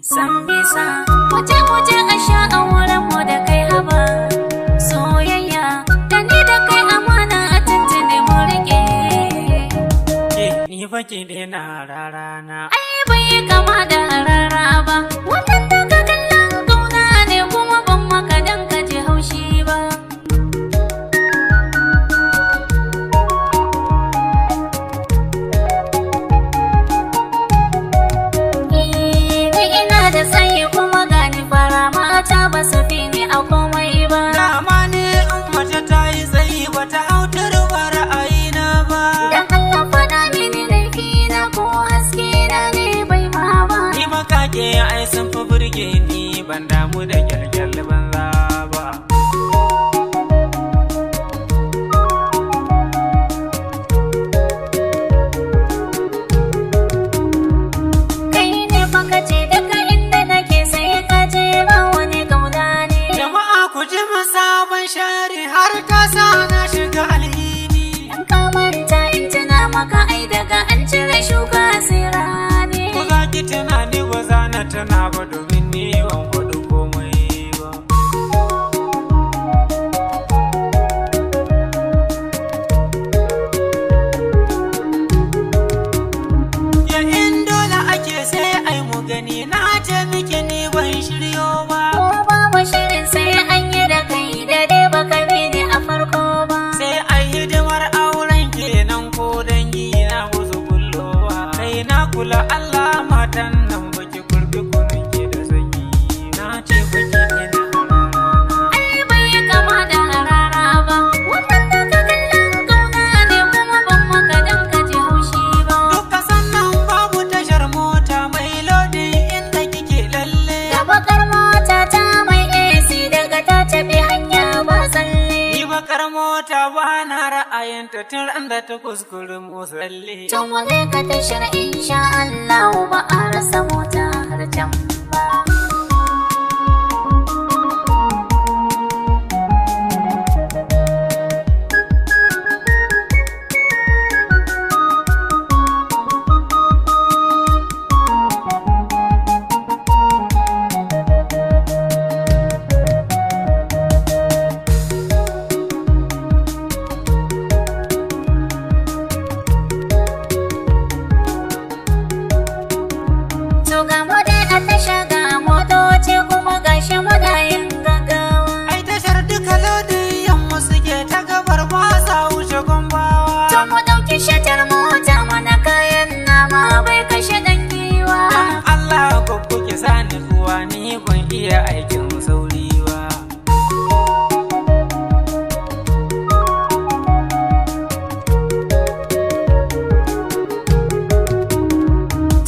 San bisa muje a sha a wurin mu da kai haba soyayya da ni da kai amana a tuntune mu rike. Ni fa ki daina rarana. Ai bai kama da rara ba. Wannan daga kallon kauna ne kuma ban maka dan ka ji haushi ba. Da tsaye kuma gani fara mata ba su fi ni a komai ba. Dama ne in mace ta yi tsayi ba ta autar ba ra'ayina ba. Dan Allah faɗa mini laifina ko haske na ne bai ma ba. Ni makake ai sun fi burge ni ban damu da gyalgyal banza ba. Kai ne fa kace daga inda nake sai ka je ba wani kauna ne. Jama'a ku ji mu sabon shari har ta sa na shiga alhini. Dan ka manta in tuna maka ai daga an cire shuka sai rani. Ko za ki tunani ba za na tuna ba domin ni ban faɗi komai ba. Ya in dole ake sai ai mu gani na ce miki ni ban shiryo ba. Ko babu shirin sai an yi da kai da dai baka bi ni a farko ba. Sai ai hidimar auren kenan ko dangi na musu kullowa. Kai na kula Allah matan nan baki kurbi kunun ki da sanyi. Na ce baki ina rarana. Ai bai kama da rara ba. Wannan daga kallon kauna ne kuma ban maka dan ka ji haushi ba. Duka sannan babu tashar mota mai lodi inda kike lalle. Da bakar mota ta mai AC daga ta tafi hanya ba tsalle. Ni bakar mota ba na ra'ayinta tun ran da ta kuskure musalle. Can wale ka tashar insha Allah ba a rasa mota har can ba. To ga mu dai a tasha ga motoci kuma gashi muna yin gaggawa. Ai tashar duka lodin yamma suke ta gabar ba sa wuce gombawa. To mu ɗauki shatar mota mana kayan nama bai kashe ɗan giwa. Dan Allah ko kuke sani zuwa ni ban iya aikin sauri ba.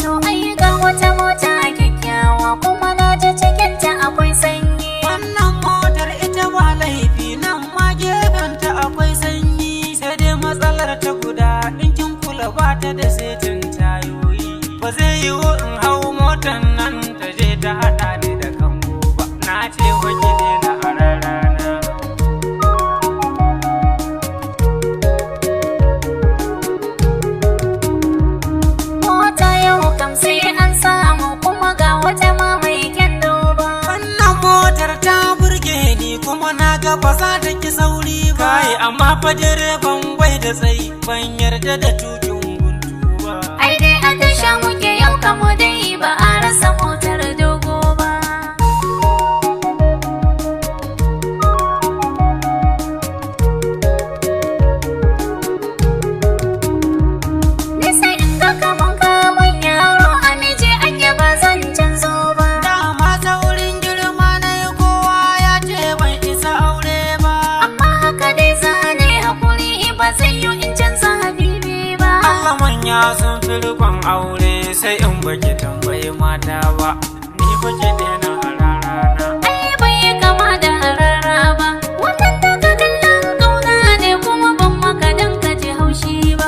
To ai ga wata mota kyakkyawa kuma na ji cikinta akwai sanyi. Wannan motar ita ba laifi nan ma gefenta akwai sanyi. Sai dai matsalar ta guda ɗinkin kula ba ta da setin tayoyi. Ba zai yiwu in hau motar nan ta je ta haɗa ni da kango ba. Na ce wa ki daina hararana. Mota yau kam sai an samu kuma ga wata ma mai kyan duba. Wannan motar ta burge ni kuma na ga ba za ta ki sauri ba. Kai amma fa direban bai da tsayi ban yarda da tukin guntu ba. Ai dai a tasha muke yau kamu dai ba a rasa motar dogo ba. Nisa in ga kaman kamun yaro a miji ake ba zan canzo ba. Dama saurin girma na yi kowa ya ce ban isa aure ba. Amma haka dai zane hakuri ba zai yi in canza habibi ba. Allah manya sun fi rikon aure sai in baki tambayi mata ba. Ni baki daina hararana. Ai bai kama da rara ba. Wannan daga kallon kauna ne kuma ban maka dan ka ji haushi ba.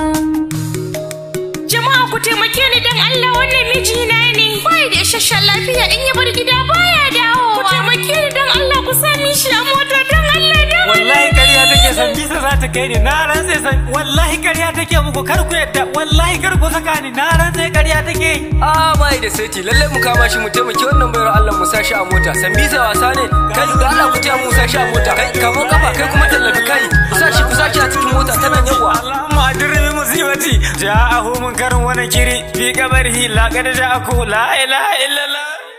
Jama'a ku taimake ni dan Allah wannan mijina ne. Bai da isasshen lafiya in ya bar gida baya dawowa. Ku taimake ni dan Allah ku sami shi a mota dan Allah dan Wallahi ƙarya take san bisa za ta kai ni na rantse sai wallahi ƙarya take muku kar ku yadda wallahi kar ku saka ni na rantse ƙarya take. Bai da saiti lalle mu kama shi mu taimaki wannan bayar Allah mu sashi a mota. Sambisa wasa ne kai ga Allah ku taya mu sashi a mota. Kai kamo kafa kai kuma tallafi kai. Ku sashi a cikin mota tana yawa. Allahumma adirmi musibati ja'ahu munkarun wa nakiri fi qabrihi laqad ja'aku la ilaha illallah.